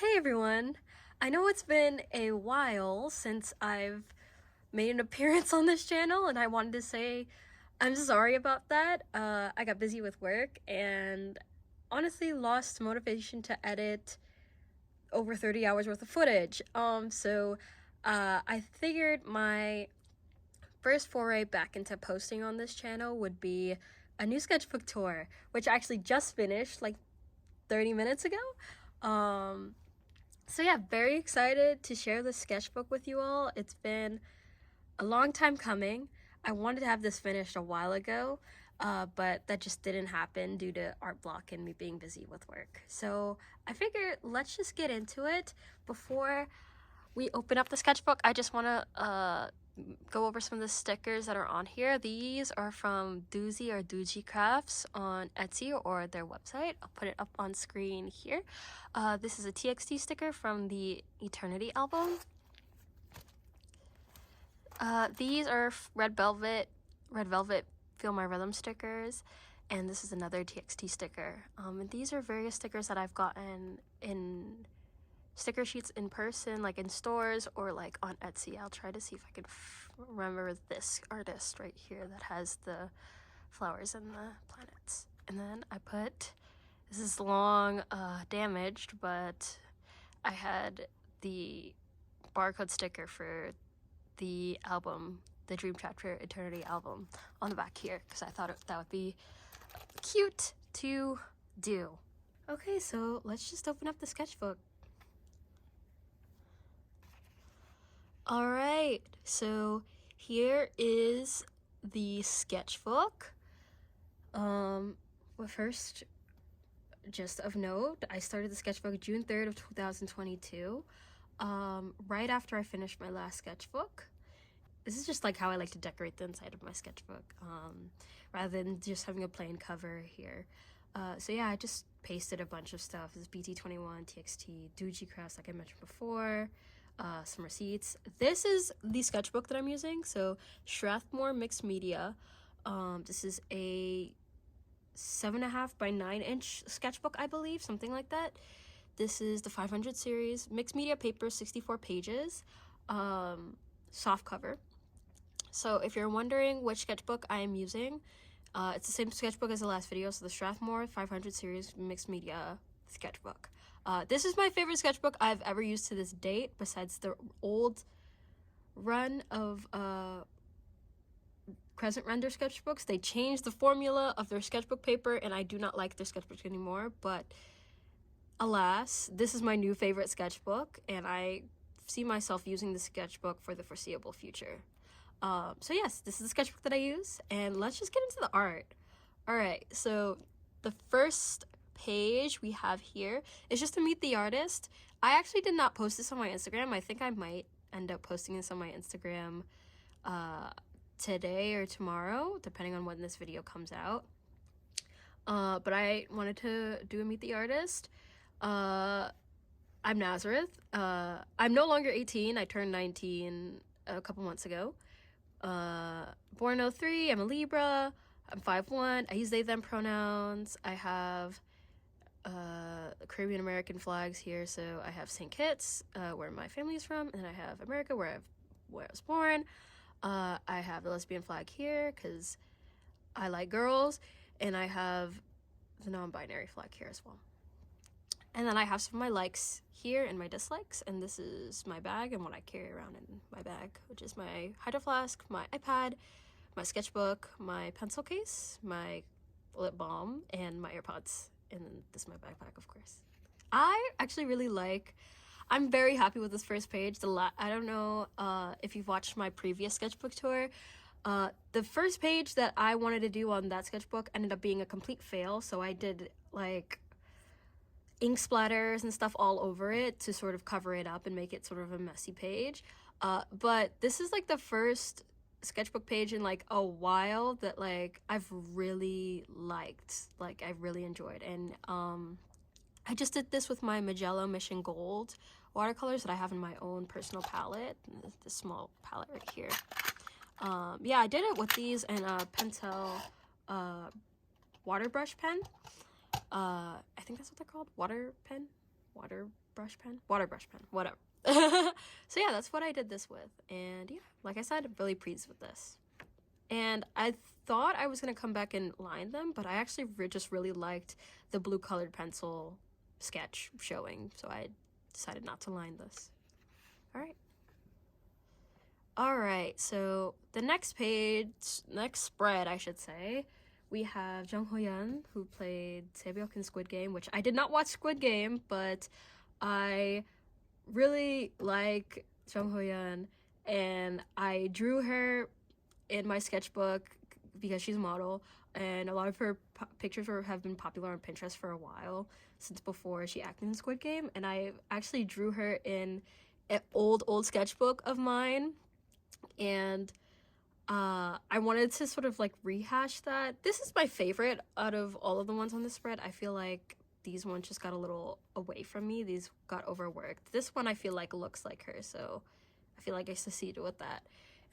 Hey everyone! I know it's been a while since I've made an appearance on this channel, and I wanted to say I'm sorry about that. I got busy with work and honestly lost motivation to edit over 30 hours worth of footage. I figured my first foray back into posting on this channel would be a new sketchbook tour, which I actually just finished like 30 minutes ago. So yeah, very excited to share this sketchbook with you all. It's been a long time coming. I wanted to have this finished a while ago, but that just didn't happen due to art block and me being busy with work. So I figured let's just get into it. Before we open up the sketchbook, I just want to go over some of the stickers that are on here. These are from Doozy Crafts on Etsy or their website. I'll put it up on screen here. This is a TXT sticker from the Eternity album. These are Red Velvet Feel My Rhythm stickers, and this is another TXT sticker. And these are various stickers that I've gotten in sticker sheets in person, like in stores or like on Etsy. I'll try to see if I can remember this artist right here that has the flowers and the planets. And then I put, this is long, damaged, but I had the barcode sticker for the album, the Dream Chapter Eternity album, on the back here because I thought that would be cute to do. Okay, so let's just open up the sketchbook. All right, so here is the sketchbook. But first, just of note, I started the sketchbook June 3rd of 2022, right after I finished my last sketchbook. This is just like how I like to decorate the inside of my sketchbook, rather than just having a plain cover here. So yeah, I just pasted a bunch of stuff. This is BT21, TXT, Doozy Crafts, like I mentioned before. Some receipts. This is the sketchbook that I'm using, so Strathmore Mixed Media. This is a 7.5 by 9-inch sketchbook, I believe, something like that. This is the 500 series, mixed media paper, 64 pages, soft cover. So if you're wondering which sketchbook I am using, it's the same sketchbook as the last video, so the Strathmore 500 series mixed media sketchbook. This is my favorite sketchbook I've ever used to this date, besides the old run of Crescent Render sketchbooks. They changed the formula of their sketchbook paper, and I do not like their sketchbooks anymore, but alas, this is my new favorite sketchbook, and I see myself using the sketchbook for the foreseeable future. So yes, this is the sketchbook that I use, and let's just get into the art. All right, so the first page we have here is just to meet the artist. I actually did not post this on my Instagram. I think I might end up posting this on my Instagram today or tomorrow, depending on when this video comes out. But I wanted to do a meet the artist. I'm Nazareth. I'm no longer 18. I turned 19 a couple months ago. Born 03, I'm a Libra, I'm 5'1", I use they them pronouns. I have Caribbean American flags here, so I have St. Kitts, where my family is from, and then I have America, where I was born. I have the lesbian flag here because I like girls, and I have the non-binary flag here as well. And then I have some of my likes here and my dislikes, and this is my bag and what I carry around in my bag, which is my hydro flask, my iPad, my sketchbook, my pencil case, my lip balm, and my AirPods. And then this is my backpack, of course. I actually really like, I'm very happy with this first page. I don't know if you've watched my previous sketchbook tour. The first page that I wanted to do on that sketchbook ended up being a complete fail, so I did like ink splatters and stuff all over it to sort of cover it up and make it sort of a messy page. But this is like the first sketchbook page in like a while that like I've really liked, like I really enjoyed. And I just did this with my Magello Mission Gold watercolors that I have in my own personal palette, this small palette right here. Yeah, I did it with these and a Pentel water brush pen. I think that's what they're called, water pen. water brush pen, whatever. So yeah, that's what I did this with, and yeah, like I said, I'm really pleased with this. And I thought I was gonna come back and line them, but I actually just really liked the blue colored pencil sketch showing, so I decided not to line this. All right, so the next spread, I should say, we have Jung Ho-yeon, who played Sae-byuk in Squid Game, which I did not watch Squid Game, but I really like Jung Ho-yeon, and I drew her in my sketchbook because she's a model, and a lot of her pictures have been popular on Pinterest for a while, since before she acted in Squid Game, and I actually drew her in an old sketchbook of mine, and I wanted to sort of like rehash that. This is my favorite out of all of the ones on this spread. I feel like these ones just got a little away from me. These got overworked. This one I feel like looks like her, so I feel like I succeeded with that.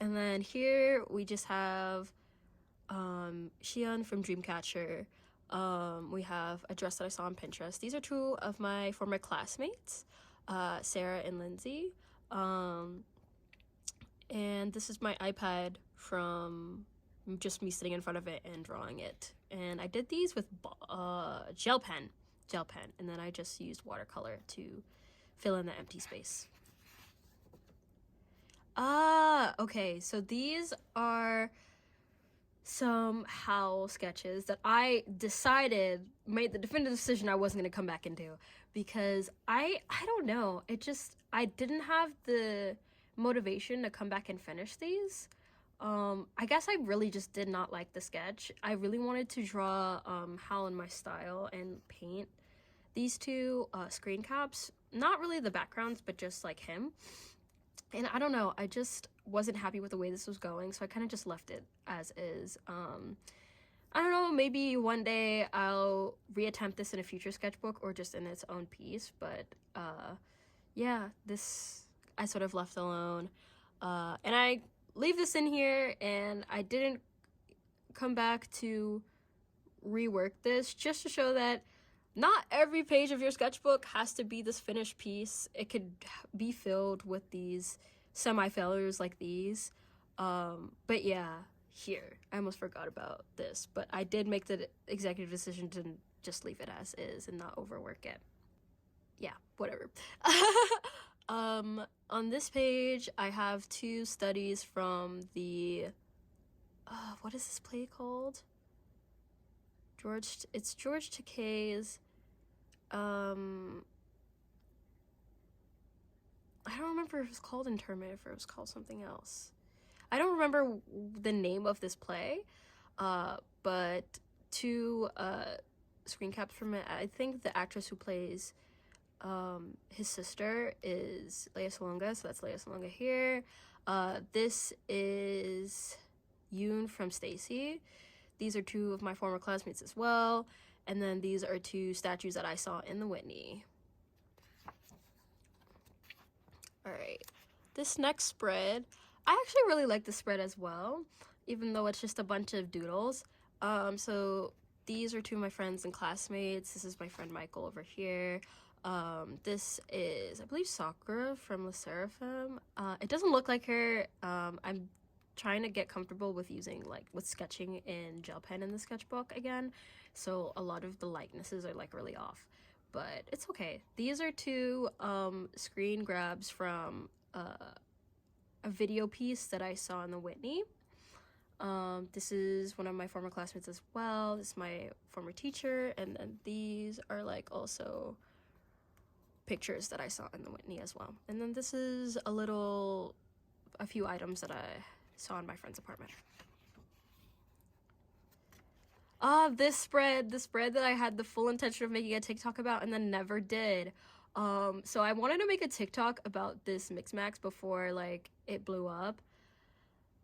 And then here we just have Xian from Dreamcatcher. We have a dress that I saw on Pinterest. These are two of my former classmates, Sarah and Lindsay. And this is my iPad from just me sitting in front of it and drawing it. And I did these with gel pen, and then I just used watercolor to fill in the empty space. Okay, so these are some Howl sketches that I made the definitive decision I wasn't going to come back and do, because I don't know, I didn't have the motivation to come back and finish these. I guess I really just did not like the sketch. I really wanted to draw Howl in my style and paint these two screen caps, not really the backgrounds, but just like him. And I don't know, I just wasn't happy with the way this was going, so I kind of just left it as is. I don't know, maybe one day I'll reattempt this in a future sketchbook or just in its own piece, but yeah, this I sort of left alone. And I leave this in here, and I didn't come back to rework this, just to show that not every page of your sketchbook has to be this finished piece. It could be filled with these semi-failures like these. But yeah, here, I almost forgot about this, but I did make the executive decision to just leave it as is and not overwork it. Yeah, whatever. On this page, I have two studies from the, what is this play called? It's George Takei's, I don't remember if it was called Interment, if it was called something else. I don't remember the name of this play, but two screen caps from it. I think the actress who plays his sister is Lea Salonga, so that's Lea Salonga here. This is Yoon from Stacy. These are two of my former classmates as well. And then these are two statues that I saw in the Whitney. All right, this next spread, I actually really like this spread as well, even though it's just a bunch of doodles. So these are two of my friends and classmates. This is my friend Michael over here. This is, I believe, Sakura from Le Seraphim. It doesn't look like her. I'm trying to get comfortable with with sketching in gel pen in the sketchbook again, so a lot of the likenesses are like really off, but it's okay. These are two screen grabs from a video piece that I saw in the Whitney. This is one of my former classmates as well. This is my former teacher, and then these are like also pictures that I saw in the Whitney as well. And then this is a few items that I saw in my friend's apartment. This spread that I had the full intention of making a TikTok about and then never did. So I wanted to make a TikTok about this Mix-Max before like it blew up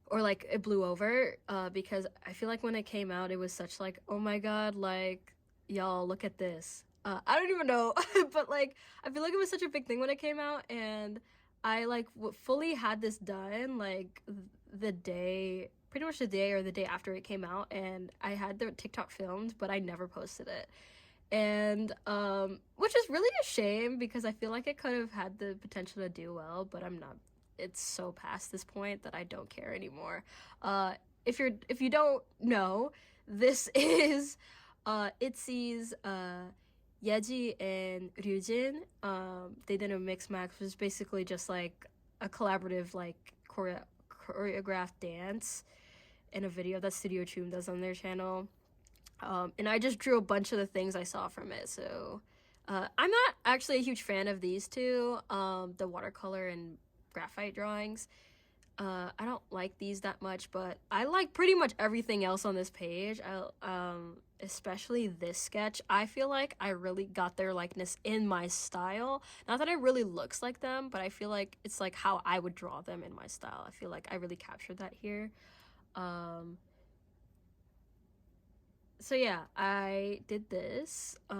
or like it blew over, because I feel like when it came out it was such like, oh my god, like y'all look at this. I don't even know, but like I feel like it was such a big thing when it came out, and I like fully had this done like pretty much the day or the day after it came out, and I had the TikTok filmed, but I never posted it. and which is really a shame because I feel like it could have had the potential to do well, but I'm not. It's so past this point that I don't care anymore. If you don't know, this is ITZY's Yeji and Ryujin. They did a mix max, which is basically just like a collaborative like choreographed dance in a video that Studio Choom does on their channel. And I just drew a bunch of the things I saw from it. So I'm not actually a huge fan of these two, the watercolor and graphite drawings. I don't like these that much, but I like pretty much everything else on this page. Especially this sketch. I feel like I really got their likeness in my style. Not that it really looks like them, but I feel like it's like how I would draw them in my style. I feel like I really captured that here. So yeah, I did this. I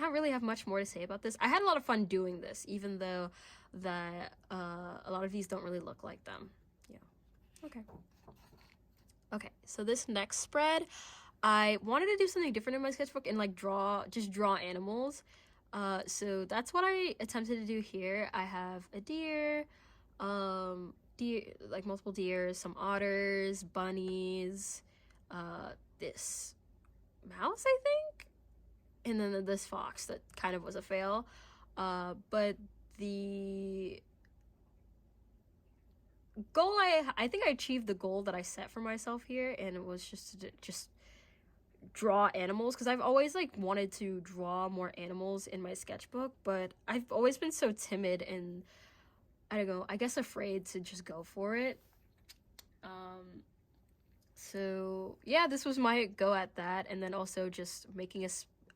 don't really have much more to say about this. I had a lot of fun doing this, even though that a lot of these don't really look like them. Yeah. Okay, so this next spread, I wanted to do something different in my sketchbook and like draw animals. So that's what I attempted to do here. I have a deer, like multiple deers, some otters, bunnies, this mouse, I think, and then this fox that kind of was a fail. But the goal, I think I achieved the goal that I set for myself here, and it was just to just draw animals, because I've always like wanted to draw more animals in my sketchbook, but I've always been so timid and I don't know, I guess afraid to just go for it. So yeah, this was my go at that, and then also just making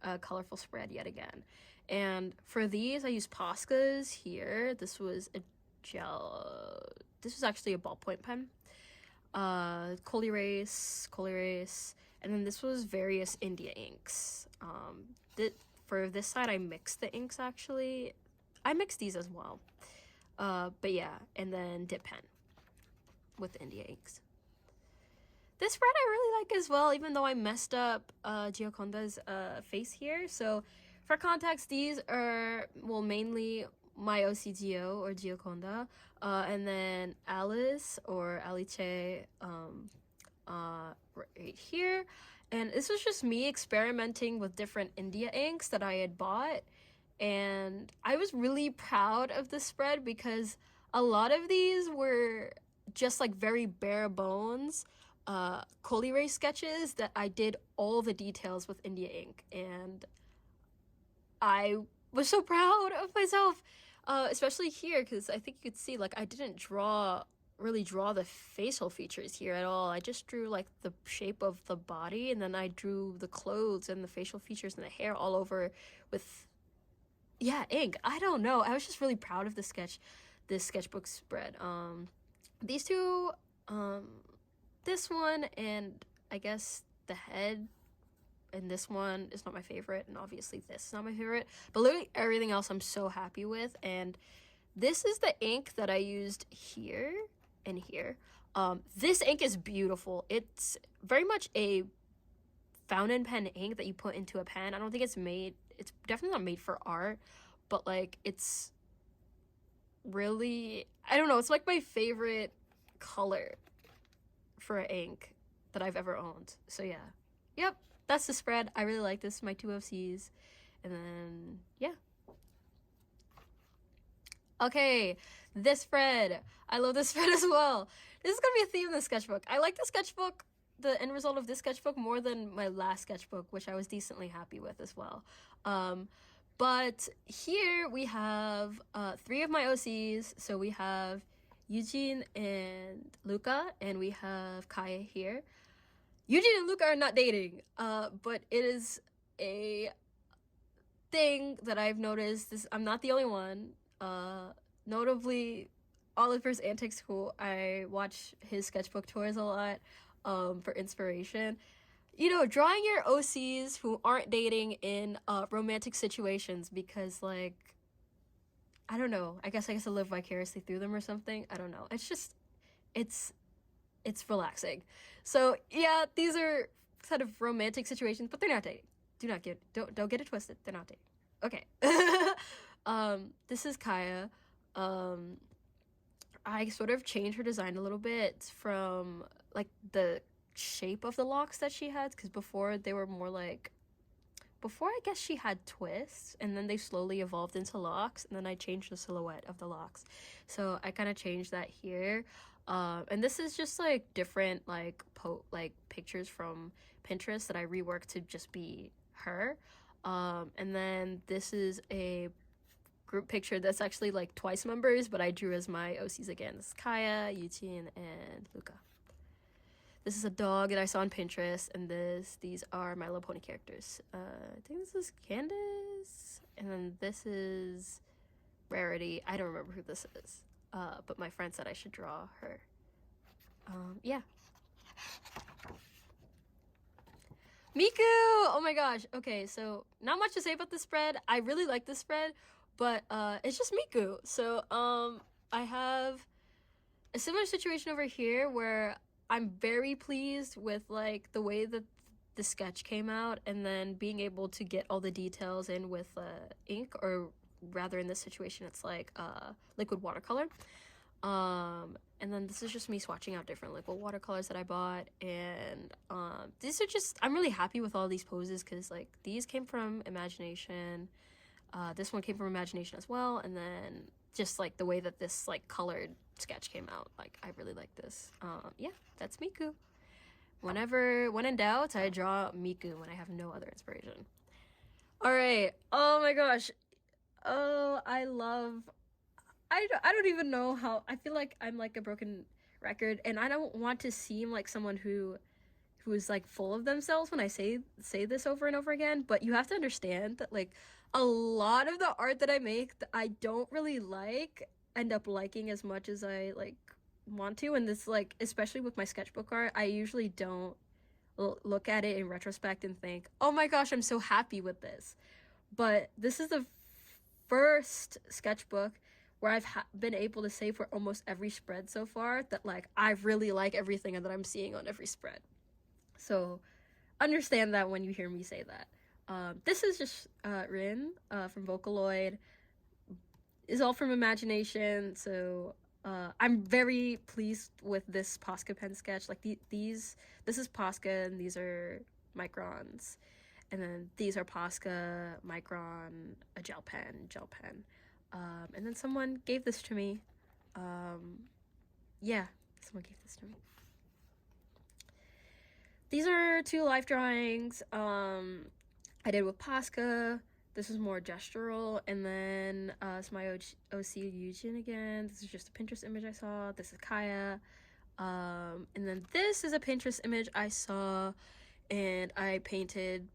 a colorful spread yet again. And for these, I used Posca's here. This was a gel. This was actually a ballpoint pen. Coal erase, and then this was various India inks. For this side, I mixed the inks actually. I mixed these as well. But yeah, and then dip pen with India inks. This spread I really like as well, even though I messed up Gioconda's face here. So for context, these are, well, mainly my OCGO or Gioconda, and then Alice or Alice right here. And this was just me experimenting with different India inks that I had bought. And I was really proud of this spread because a lot of these were just like very bare bones Coley Ray sketches that I did all the details with India ink, and I was so proud of myself, especially here, because I think you could see like I didn't really draw the facial features here at all. I just drew like the shape of the body, and then I drew the clothes and the facial features and the hair all over with ink. I don't know, I was just really proud of this sketchbook spread. These two, this one and I guess the head and this one is not my favorite, and obviously this is not my favorite, but literally everything else I'm so happy with. And this is the ink that I used here and here. This ink is beautiful. It's very much a fountain pen ink that you put into a pen. I don't think it's definitely not made for art, but like it's really, I don't know, it's like my favorite color for ink that I've ever owned. So yeah, yep, that's the spread. I really like this, my two OCs. And then yeah, okay, this spread, I love this spread as well. This is gonna be a theme in the sketchbook. I like the sketchbook, the end result of this sketchbook, more than my last sketchbook, which I was decently happy with as well. But here we have 3 of my OCs. So we have Eugene and Luca, and we have Kaya here. Eugene and Luca are not dating, but it is a thing that I've noticed. I'm not the only one. Notably, Oliver's Antics, who I watch his sketchbook tours a lot for inspiration. You know, drawing your OCs who aren't dating in romantic situations, because like, I don't know, I guess I live vicariously through them or something. I don't know. It's just, it's relaxing. So yeah, these are kind of romantic situations, but they're not dating. don't get it twisted. They're not dating. Okay. This is Kaya. I sort of changed her design a little bit from like the shape of the locks that she had, because before they were more like, before I guess she had twists, and then they slowly evolved into locks, and then I changed the silhouette of the locks. So I kind of changed that here. And this is just like different like pictures from Pinterest that I reworked to just be her. And then this is a group picture that's actually like twice members, but I drew as my OCs again. This is Kaya, Yuchin, and Luca. This is a dog that I saw on Pinterest, and these are My Little Pony characters. I think this is Candace, and then this is Rarity. I don't remember who this is, but my friend said I should draw her. Yeah. Miku! Oh my gosh. Okay, so not much to say about this spread. I really like this spread, but it's just Miku. So I have a similar situation over here where I'm very pleased with like the way that the sketch came out, and then being able to get all the details in with ink, or rather in this situation it's like liquid watercolor. And then this is just me swatching out different liquid watercolors that I bought, and these are just, I'm really happy with all these poses because like these came from imagination, this one came from imagination as well, and then just like the way that this like colored sketch came out, like I really like this. Yeah, that's Miku. When in doubt, I draw Miku when I have no other inspiration. All right. Oh my gosh. Oh, I don't even know how. I feel like I'm like a broken record, and I don't want to seem like someone who is like full of themselves when I say this over and over again, but you have to understand that like a lot of the art that I make that I don't really like end up liking as much as I like want to. And this, like, especially with my sketchbook art, I usually don't look at it in retrospect and think, oh my gosh, I'm so happy with this. But this is the first sketchbook where I've been able to say for almost every spread so far that like I really like everything that I'm seeing on every spread. So understand that when you hear me say that. This is just Rin from Vocaloid. Is all from imagination, so I'm very pleased with this Posca pen sketch. Like this is Posca, and these are microns, and then these are Posca, micron, a gel pen, and then someone gave this to me. Yeah, someone gave this to me. These are two life drawings I did with Posca. This is more gestural, and then it's my OC Yujin again. This is just a Pinterest image I saw. This is Kaya. And then this is a Pinterest image I saw, and I painted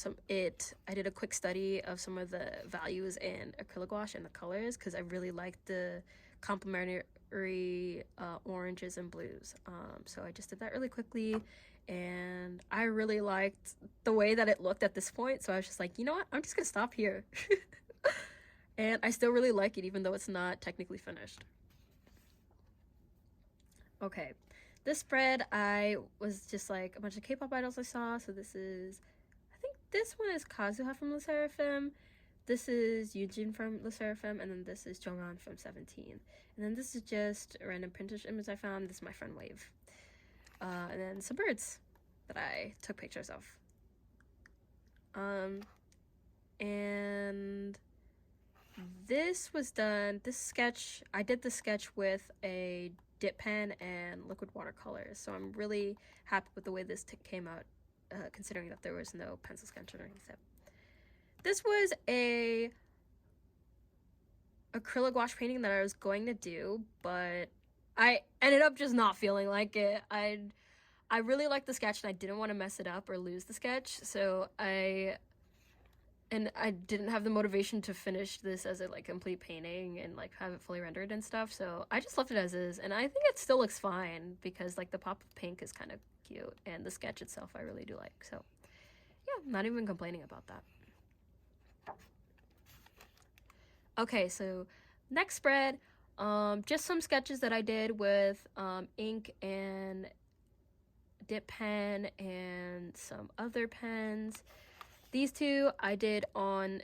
I did a quick study of some of the values in acrylic gouache and the colors, because I really liked the complementary oranges and blues. So I just did that really quickly, and I really liked the way that it looked at this point, so I was just like, you know what, I'm just gonna stop here. And I still really like it, even though it's not technically finished. Okay, this spread I was just like a bunch of K-pop idols I saw. So this one is Kazuha from Le Sserafim, this is Yujin from Le Sserafim, and then this is Jonghan from 17. And then this is just a random Pinterest image I found. This is my friend Wave. And then some birds that I took pictures of. And this was done, I did this sketch with a dip pen and liquid watercolors, so I'm really happy with the way this came out, considering that there was no pencil sketch underneath it. This was a acrylic gouache painting that I was going to do, but I ended up just not feeling like it. I really liked the sketch, and I didn't want to mess it up or lose the sketch, so I didn't have the motivation to finish this as a like complete painting and like have it fully rendered and stuff, so I just left it as is, and I think it still looks fine because like the pop of pink is kind of cute, and the sketch itself I really do like, so yeah, I'm not even complaining about that. Okay, so next spread, just some sketches that I did with ink and dip pen and some other pens. These two I did on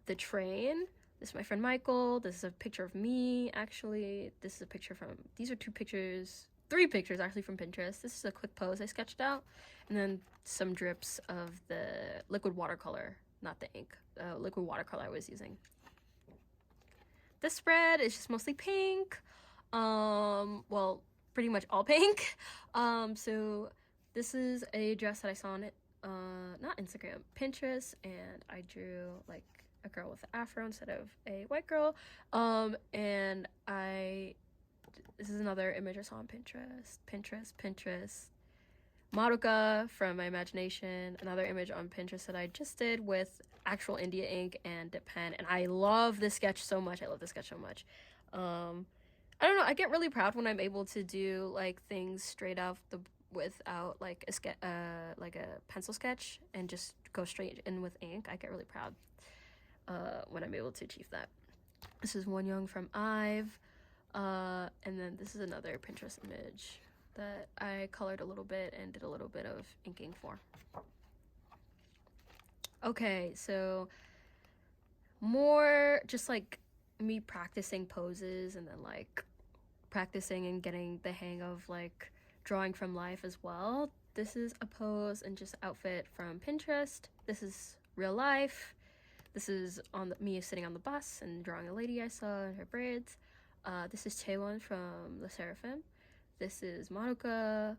the train. This is my friend Michael. This is a picture of me, actually. This is a picture from, these are three pictures actually from Pinterest. This is a quick pose I sketched out. And then some drips of the liquid watercolor, not the ink, liquid watercolor I was using. This spread is just mostly pink. Well, pretty much all pink. So this is a dress that I saw on it, not Instagram, Pinterest, and I drew like a girl with an afro instead of a white girl. And this is another image I saw on Pinterest. Maruka from my imagination, another image on Pinterest that I just did with actual India ink and dip pen, and I love this sketch so much. I don't know, I get really proud when I'm able to do like things straight off the without like a pencil sketch and just go straight in with ink. I get really proud when I'm able to achieve that. This is One Young from Ive, and then this is another Pinterest image that I colored a little bit and did a little bit of inking for. Okay, so more just like me practicing poses and then like practicing and getting the hang of like drawing from life as well. This is a pose and just outfit from Pinterest. This is real life. This is me sitting on the bus and drawing a lady I saw in her braids. This is Chaewon from The Seraphim. This is Maruka,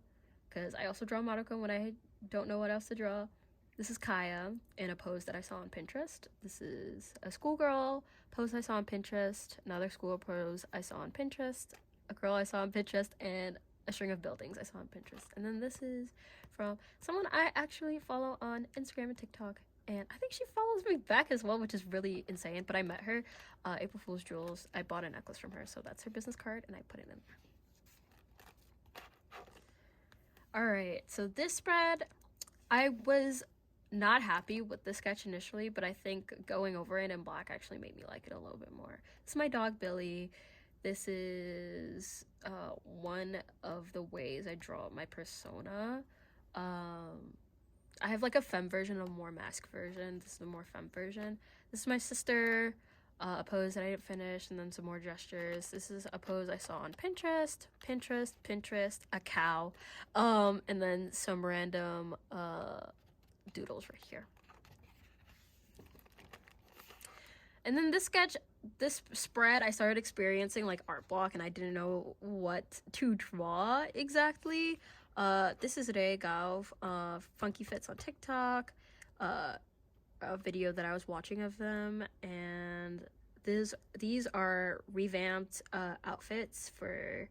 because I also draw Maruka when I don't know what else to draw. This is Kaya in a pose that I saw on Pinterest. This is a schoolgirl pose I saw on Pinterest, another school pose I saw on Pinterest, a girl I saw on Pinterest, and a string of buildings I saw on Pinterest. And then this is from someone I actually follow on Instagram and TikTok, and I think she follows me back as well, which is really insane, but I met her, April Fool's Jewels. I bought a necklace from her, so that's her business card, and I put it in there. Alright, so this spread, I was not happy with the sketch initially, but I think going over it in black actually made me like it a little bit more. This is my dog Billy. This is one of the ways I draw my persona. I have like a femme version, a more mask version. This is the more femme version. This is my sister, a pose that I didn't finish, and then some more gestures. This is a pose I saw on Pinterest, a cow, and then some random doodles right here. And then this spread, I started experiencing like art block, and I didn't know what to draw exactly. This is Rei Gao, Funky Fits on TikTok, a video that I was watching of them, and these are revamped outfits for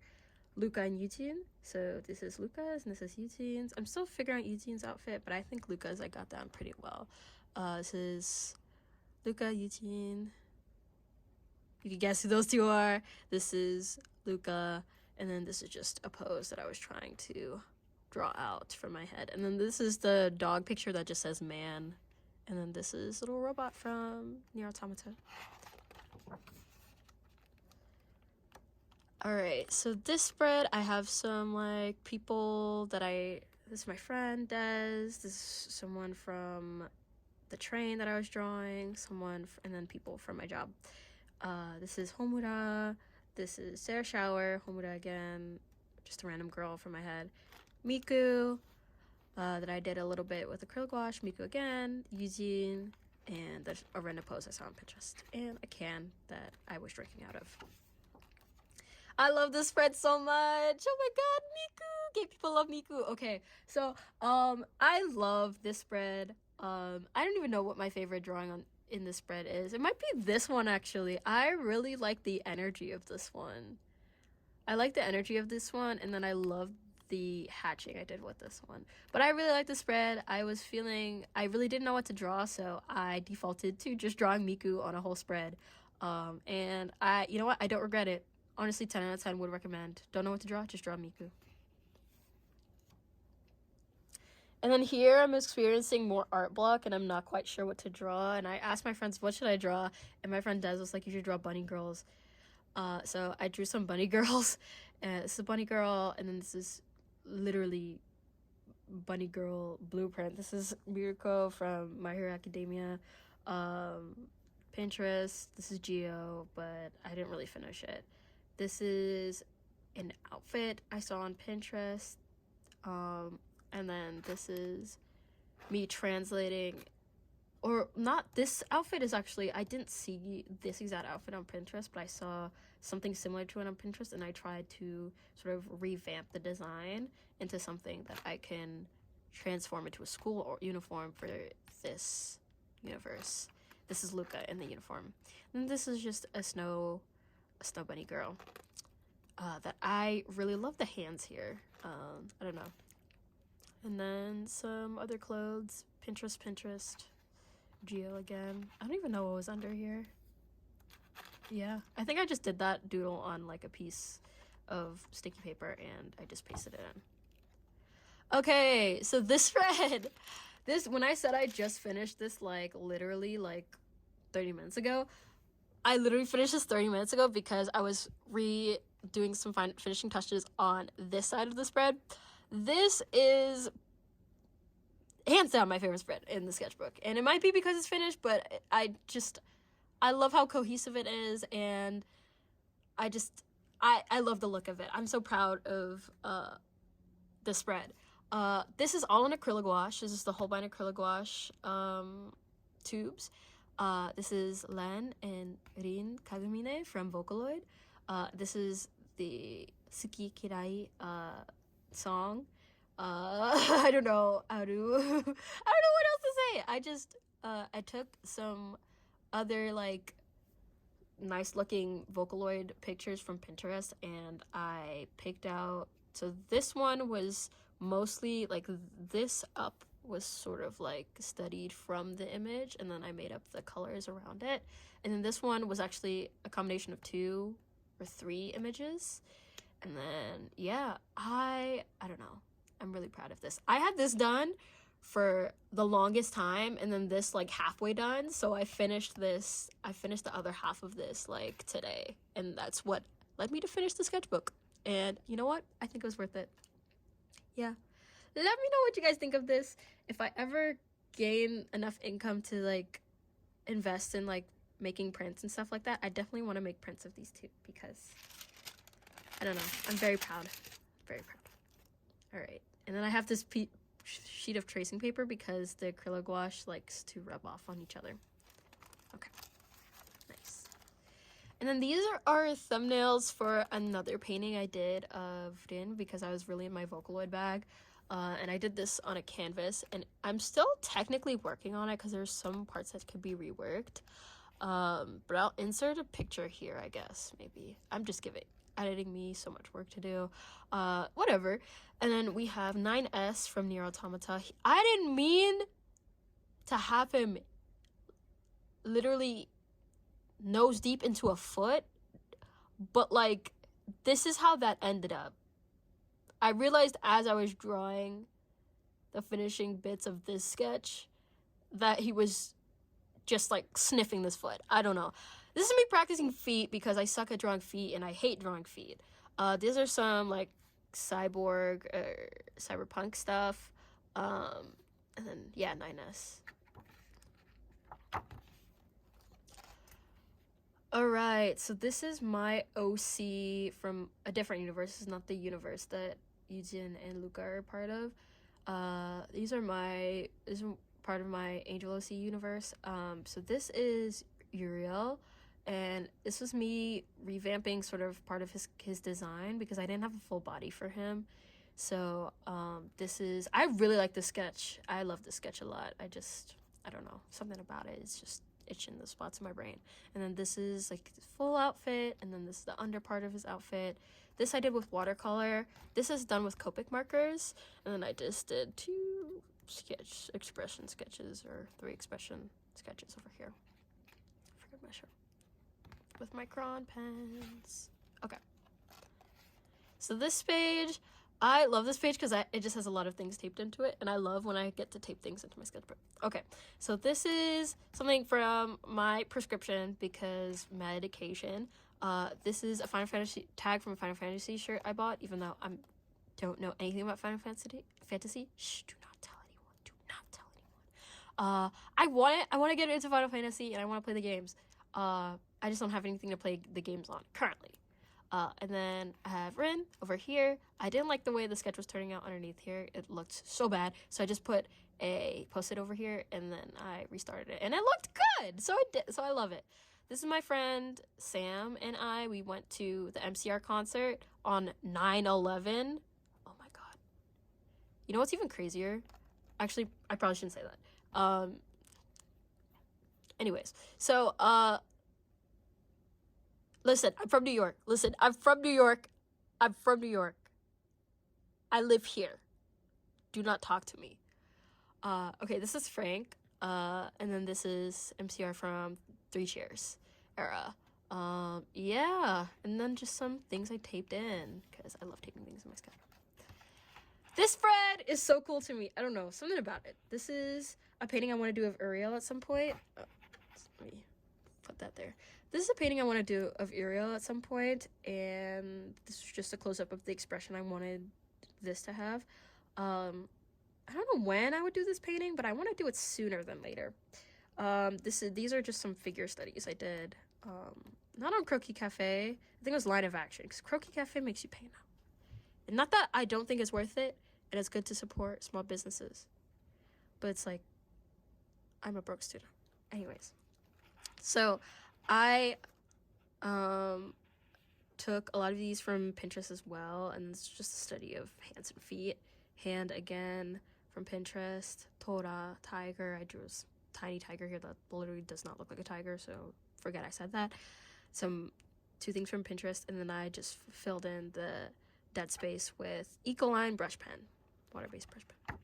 Luca and Yujin. So this is Luca's and this is Yujin's. I'm still figuring out Yujin's outfit, but I think Luca's I got down pretty well. This is Luca, Yujin. You can guess who those two are. This is Luca, and then this is just a pose that I was trying to draw out from my head. And then this is the dog picture that just says man. And then this is little robot from Nier Automata. Alright, so this spread, I have some like people that this is my friend Des, this is someone from the train that I was drawing, and then people from my job. This is Homura, this is Sarah Shower, Homura again, just a random girl from my head. Miku, that I did a little bit with acrylic wash, Miku again, Yujin, and there's a random pose I saw on Pinterest, and a can that I was drinking out of. I love this spread so much. Oh my god, Miku! Gay people love Miku. Okay, so I love this spread. I don't even know what my favorite drawing in this spread is. It might be this one actually. I really like the energy of this one. I like the energy of this one, and then I love the hatching I did with this one. But I really like the spread. I really didn't know what to draw, so I defaulted to just drawing Miku on a whole spread. And you know what? I don't regret it. Honestly, 10 out of 10 would recommend. Don't know what to draw? Just draw Miku. And then here I'm experiencing more art block, and I'm not quite sure what to draw. And I asked my friends, what should I draw? And my friend Des was like, you should draw bunny girls. So I drew some bunny girls. This is a bunny girl, and then this is literally bunny girl blueprint. This is Mirko from My Hero Academia. Pinterest. This is Geo, but I didn't really finish it. This is an outfit I saw on Pinterest. And then this is me translating, or not, this outfit is actually, I didn't see this exact outfit on Pinterest, but I saw something similar to it on Pinterest, and I tried to sort of revamp the design into something that I can transform into a school or uniform for this universe. This is Luca in the uniform. And this is just a snow bunny girl. That I really love the hands here. I don't know. And then some other clothes. Pinterest. Geo again. I don't even know what was under here. Yeah, I think I just did that doodle on like a piece of sticky paper and I just pasted it in. Okay, so this spread, when I said I just finished this like literally like 30 minutes ago, I literally finished this 30 minutes ago because I was redoing some finishing touches on this side of the spread. This is hands down my favorite spread in the sketchbook, and it might be because it's finished, but I love how cohesive it is, and I love the look of it. I'm so proud of the spread. This is all in acrylic gouache. This is the Holbein acrylic gouache tubes. This is Len and Rin Kagumine from Vocaloid. This is the Suki Kirai song. I don't know what else to say. I took some other like nice looking Vocaloid pictures from Pinterest, and I picked out, so this one was mostly like this up was sort of like studied from the image, and then I made up the colors around it. And then this one was actually a combination of 2 or 3 images. And then yeah, I don't know, I'm really proud of this. I had this done for the longest time, and then this like halfway done, so I finished the other half of this like today, and that's what led me to finish the sketchbook. And you know what, I think it was worth it. Yeah, let me know what you guys think of this. If I ever gain enough income to like invest in like making prints and stuff like that, I definitely want to make prints of these two, because I don't know, I'm very proud. All right, and then I have this sheet of tracing paper because the acrylic gouache likes to rub off on each other. Okay, nice. And then these are thumbnails for another painting I did of Rin, because I was really in my Vocaloid bag. And I did this on a canvas, and I'm still technically working on it because there's some parts that could be reworked. But I'll insert a picture here, I guess, maybe. I'm just editing me so much work to do. Whatever. And then we have 9S from Nier Automata. I didn't mean to have him literally nose deep into a foot, but like this is how that ended up. I realized as I was drawing the finishing bits of this sketch that he was just like sniffing this foot. I don't know. This is me practicing feet because I suck at drawing feet and I hate drawing feet. These are some like cyborg cyberpunk stuff. And then yeah, 9S. Alright, so this is my OC from a different universe. This is not the universe that Yujin and Luca are part of. This is part of my Angel OC universe. So this is Uriel, and this was me revamping sort of part of his design because I didn't have a full body for him. So I really like this sketch. I love this sketch a lot. I don't know, something about it is just itching the spots in my brain. And then this is like the full outfit, and then this is the under part of his outfit. This I did with watercolor. This is done with Copic markers, and then I just did 2 expression sketches, or 3 expression sketches over here. I forgot my shirt. With my crayon pens. Okay. So this page, I love this page because it just has a lot of things taped into it, and I love when I get to tape things into my sketchbook. Okay, so this is something from my prescription because medication. This is a Final Fantasy tag from a Final Fantasy shirt I bought, even though I'm don't know anything about Final Fantasy, shh, do not tell anyone. Do not tell anyone. I want to get into Final Fantasy and I want to play the games. I just don't have anything to play the games on currently. And then I have Rin over here. I didn't like the way the sketch was turning out underneath here. It looked so bad. So I just put a post-it over here and then I restarted it and it looked good. So I love it. This is my friend Sam and we went to the MCR concert on 9/11. Oh my god. You know what's even crazier? Actually, I probably shouldn't say that. Anyways, so listen, I'm from New York. I live here. Do not talk to me. Okay, this is Frank. And then this is MCR from 3 Cheers era. Yeah. And then just some things I taped in, because I love taping things in my sketchbook. This spread is so cool to me. I don't know, something about it. This is a painting I want to do of Uriel at some point. Let me put that there. This is a painting I want to do of Uriel at some point, and this is just a close-up of the expression I wanted this to have. I don't know when I would do this painting, but I want to do it sooner than later. These are just some figure studies I did. Not on Croquis Cafe. I think it was Line of Action, because Croquis Cafe makes you pay now. And not that I don't think it's worth it, and it's good to support small businesses. But it's like, I'm a broke student. Anyways. So, I took a lot of these from Pinterest as well, and it's just a study of hands and feet. Hand again from Pinterest. Tora, tiger. I drew a tiny tiger here that literally does not look like a tiger, so forget I said that. 2 things from Pinterest, and then I just filled in the dead space with Ecoline brush pen, water-based brush pen.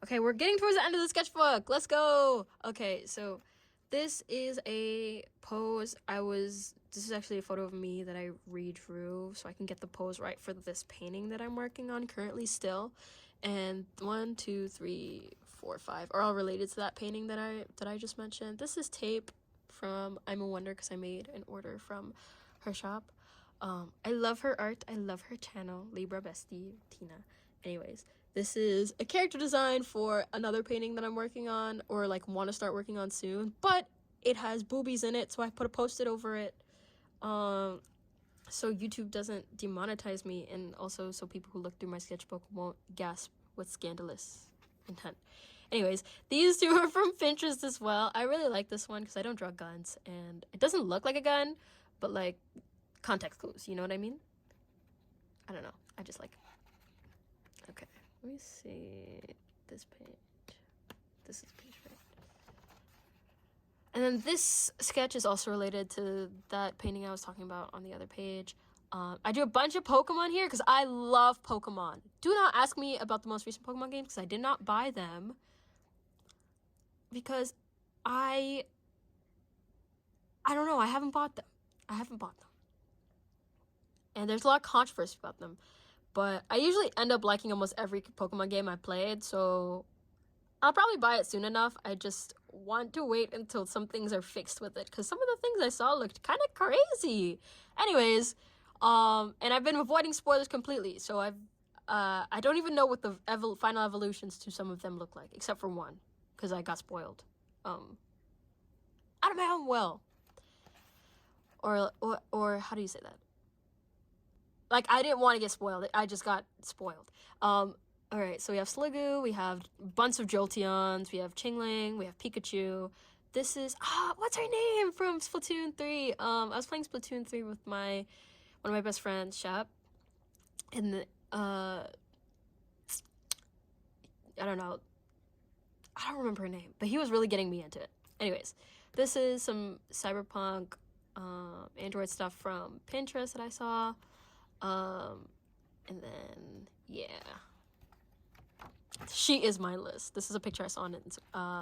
Okay, we're getting towards the end of the sketchbook. Let's go. Okay, so this is a pose. This is actually a photo of me that I redrew so I can get the pose right for this painting that I'm working on currently still. And 1, 2, 3, 4, 5 are all related to that painting that I just mentioned. This is tape from I'm a Wonder, because I made an order from her shop. I love her art. I love her channel, Libra Bestie Tina. Anyways, this is a character design for another painting that I'm working on, or like want to start working on soon, but it has boobies in it, so I put a post-it over it, so YouTube doesn't demonetize me, and also so people who look through my sketchbook won't gasp with scandalous intent. Anyways, these 2 are from Pinterest as well. I really like this one because I don't draw guns, and it doesn't look like a gun, but like context clues, you know what I mean? I don't know, I just like it. Okay, let me see this page. This is page right. And then this sketch is also related to that painting I was talking about on the other page. I do a bunch of Pokemon here because I love Pokemon. Do not ask me about the most recent Pokemon games because I did not buy them. Because I don't know, I haven't bought them. And there's a lot of controversy about them. But I usually end up liking almost every Pokemon game I played, so I'll probably buy it soon enough. I just want to wait until some things are fixed with it, because some of the things I saw looked kind of crazy. Anyways, and I've been avoiding spoilers completely, so I don't even know what the final evolutions to some of them look like, except for one, because I got spoiled. Out of my own will. Or how do you say that? Like, I didn't want to get spoiled. I just got spoiled. Alright, so we have Sliggoo, we have a bunch of Jolteons, we have Chingling, we have Pikachu. This is, what's her name from Splatoon 3? I was playing Splatoon 3 with one of my best friends, Shep. And, I don't know. I don't remember her name, but he was really getting me into it. Anyways, this is some cyberpunk, Android stuff from Pinterest that I saw. And then, yeah. She is my list. This is a picture I saw on,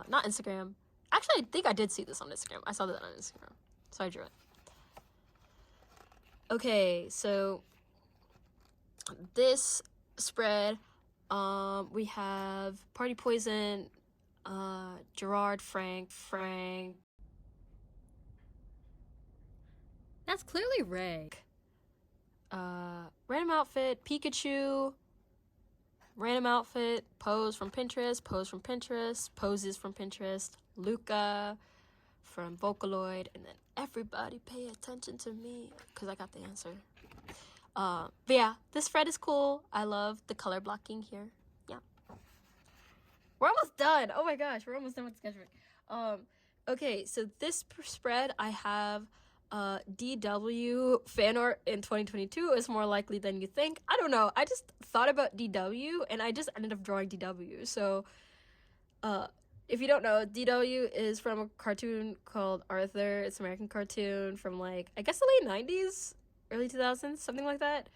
not Instagram. Actually, I think I did see this on Instagram. I saw that on Instagram, so I drew it. Okay, so this spread, we have Party Poison, Gerard, Frank. That's clearly Ray. Random outfit, Pikachu, random outfit, pose from Pinterest, poses from Pinterest, Luca from Vocaloid, and then everybody pay attention to me because I got the answer. But yeah, this spread is cool. I love the color blocking here. Yeah. We're almost done. Oh my gosh, we're almost done with the sketchbook. Okay, so this spread I have DW fan art in 2022 is more likely than you think. I don't know. I just thought about DW and I just ended up drawing DW. So if you don't know, DW is from a cartoon called Arthur. It's an American cartoon from like I guess the late 90s, early 2000s, something like that.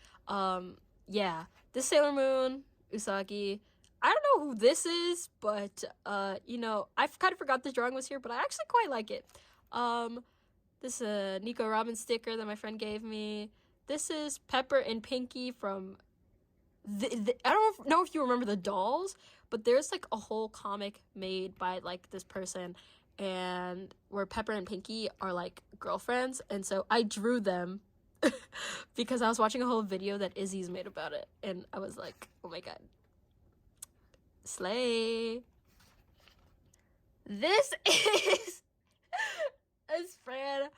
Yeah, this Sailor Moon, Usagi. I don't know who this is, but you know, I kind of forgot this drawing was here, but I actually quite like it. This is a Nico Robin sticker that my friend gave me. This is Pepper and Pinky from I don't know if you remember the dolls, but there's like a whole comic made by like this person, and where Pepper and Pinky are like girlfriends, and so I drew them because I was watching a whole video that Izzy's made about it, and I was like, oh my god, slay. This is a spread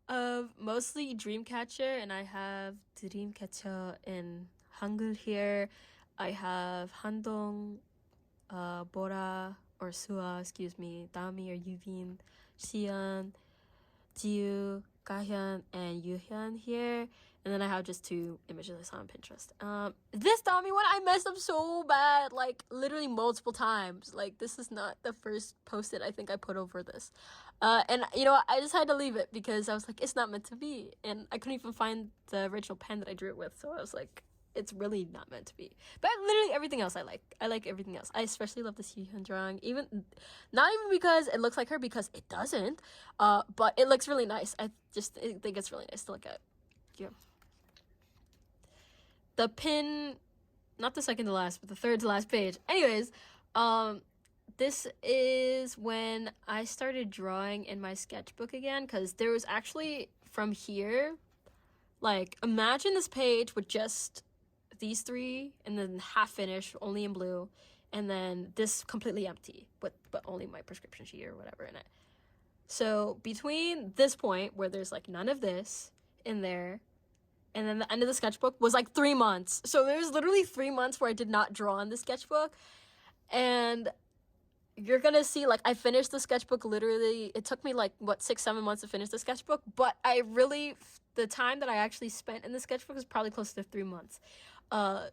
of mostly Dreamcatcher, and I have Dreamcatcher in Hangul here. I have Handong, Bora or Sua, excuse me, Dami or Yubin, Xian, Jiu, Gahyun, and Yuhyun here. And then I have just 2 images I saw on Pinterest. This Dami one I messed up so bad, like literally multiple times. Like this is not the first post-it I think I put over this. And you know what? I just had to leave it because I was like, it's not meant to be. And I couldn't even find the original pen that I drew it with. So I was like, it's really not meant to be. But literally everything else I like. I like everything else. I especially love this Yuhyun drawing. Not even because it looks like her, because it doesn't. But it looks really nice. I think it's really nice to look at. Yeah. The pin, not the second to last, but the third to last page. Anyways, this is when I started drawing in my sketchbook again, because there was actually from here, like imagine this page with just these 3 and then half finished, only in blue, and then this completely empty but only my prescription sheet or whatever in it. So between this point where there's like none of this in there and then the end of the sketchbook was like 3 months. So there was literally 3 months where I did not draw on the sketchbook, and you're gonna see like I finished the sketchbook literally, it took me like what 6-7 months to finish the sketchbook, but the time that I actually spent in the sketchbook was probably close to 3 months. Yeah,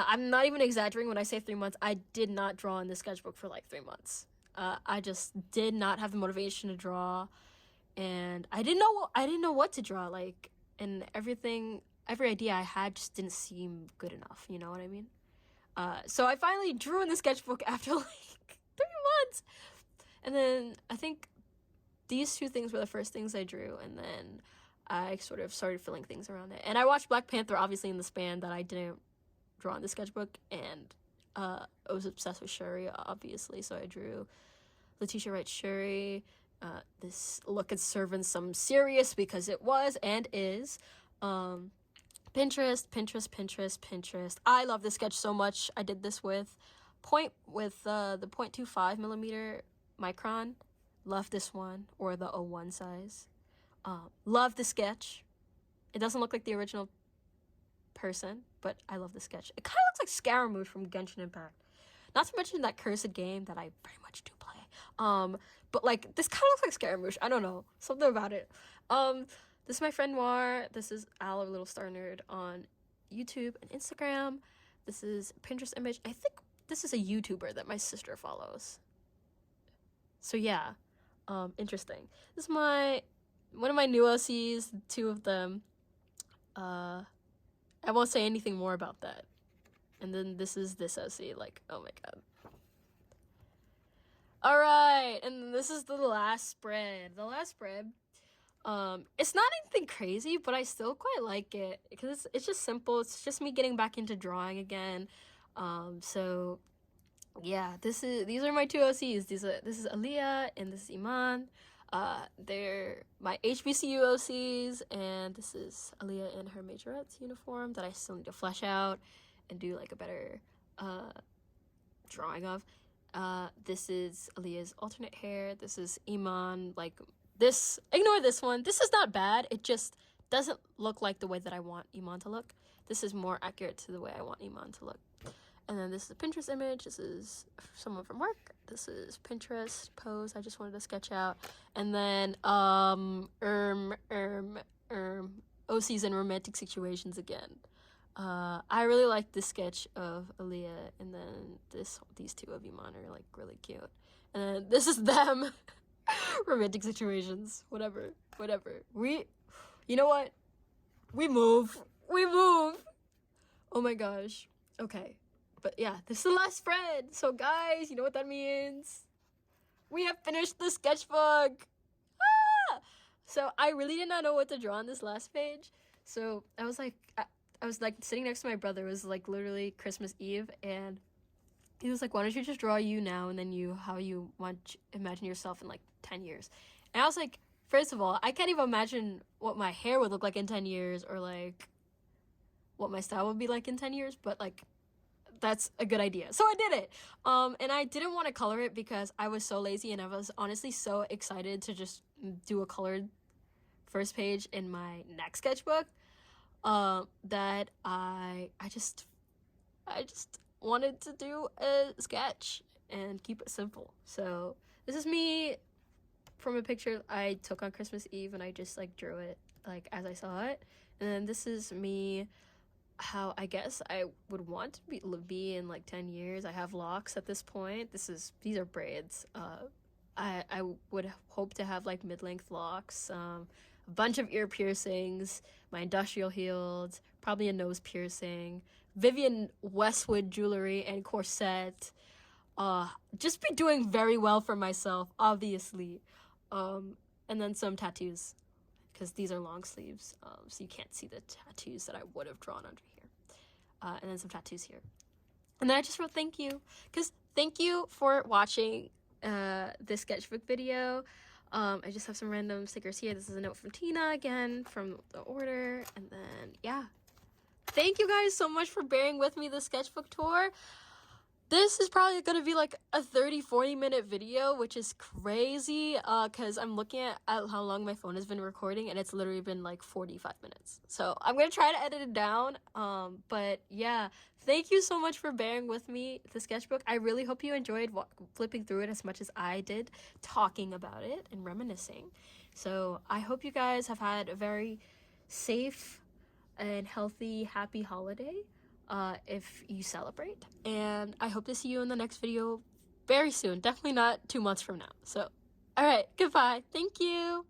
I'm not even exaggerating when I say 3 months. I did not draw in the sketchbook for like 3 months. I just did not have the motivation to draw, and I didn't know what to draw, like, and every idea I had just didn't seem good enough, you know what I mean? So I finally drew in the sketchbook after like 3 months, and then I think these 2 things were the first things I drew, and then I sort of started filling things around it. And I watched Black Panther obviously in the span that I didn't draw in the sketchbook, and I was obsessed with Shuri obviously, so I drew Letitia Wright Shuri. This look is serving some serious, because it was and is. Pinterest. I love this sketch so much. I did this with the 0.25 millimeter micron. Love this one, or the 01 size. Love the sketch. It doesn't look like the original person, but I love the sketch. It kind of looks like Scaramouche from Genshin Impact. Not to mention that cursed game that I very much do play. But like this kind of looks like Scaramouche. I don't know, something about it. This is my friend Noir. This is Al, a Little Star Nerd, on YouTube and Instagram. This is a Pinterest image. I think this is a YouTuber that my sister follows. So yeah, interesting. This is one of my new OCs, 2 of them. I won't say anything more about that. And then this is this OC, like, oh my god. Alright, and this is the last spread. The last spread, it's not anything crazy, but I still quite like it, because it's just simple. It's just me getting back into drawing again. So yeah, these are my 2 OCs. This is Aaliyah and this is Iman. They're my HBCU OCs, and this is Aaliyah in her majorette's uniform that I still need to flesh out and do like a better drawing of. This is Aaliyah's alternate hair. This is Iman. Like this, ignore this one. This is not bad. It just doesn't look like the way that I want Iman to look. This is more accurate to the way I want Iman to look. And then this is a Pinterest image. This is someone from work. This is Pinterest pose I just wanted to sketch out. And then OCs and romantic situations again. I really like this sketch of Aaliyah, and then these two of Iman are like really cute. And then this is them. Romantic situations. Whatever. You know what? We move. Oh my gosh. Okay. But yeah, this is the last spread. So guys, you know what that means? We have finished the sketchbook. Ah! So I really did not know what to draw on this last page. So I was like sitting next to my brother. It was like literally Christmas Eve, and he was like, why don't you just draw you now, and then how you imagine yourself in like 10 years. And I was like, first of all, I can't even imagine what my hair would look like in 10 years, or like what my style would be like in 10 years, but like that's a good idea. So I did it. And I didn't want to color it because I was so lazy, and I was honestly so excited to just do a colored first page in my next sketchbook, that I just wanted to do a sketch and keep it simple. So this is me from a picture I took on Christmas Eve, and I just like drew it like as I saw it. And then this is me how I guess I would want to be in like 10 years. I have locks at this point. These are braids. I would hope to have like mid-length locks, a bunch of ear piercings, my industrial heels, probably a nose piercing, Vivienne Westwood jewelry and corset. Just be doing very well for myself, obviously. And then some tattoos, because these are long sleeves, so you can't see the tattoos that I would have drawn under here. And then some tattoos here. And then I just wrote thank you, because thank you for watching this sketchbook video. I just have some random stickers here. This is a note from Tina again from the order. And then yeah, thank you guys so much for bearing with me this sketchbook tour. This is probably going to be like a 30-40 minute video, which is crazy, because I'm looking at how long my phone has been recording, and it's literally been like 45 minutes. So I'm going to try to edit it down, but yeah, thank you so much for bearing with me, the sketchbook. I really hope you enjoyed flipping through it as much as I did, talking about it and reminiscing. So I hope you guys have had a very safe and healthy, happy holiday. If you celebrate, and I hope to see you in the next video very soon. Definitely not 2 months from now. So, all right, goodbye. Thank you.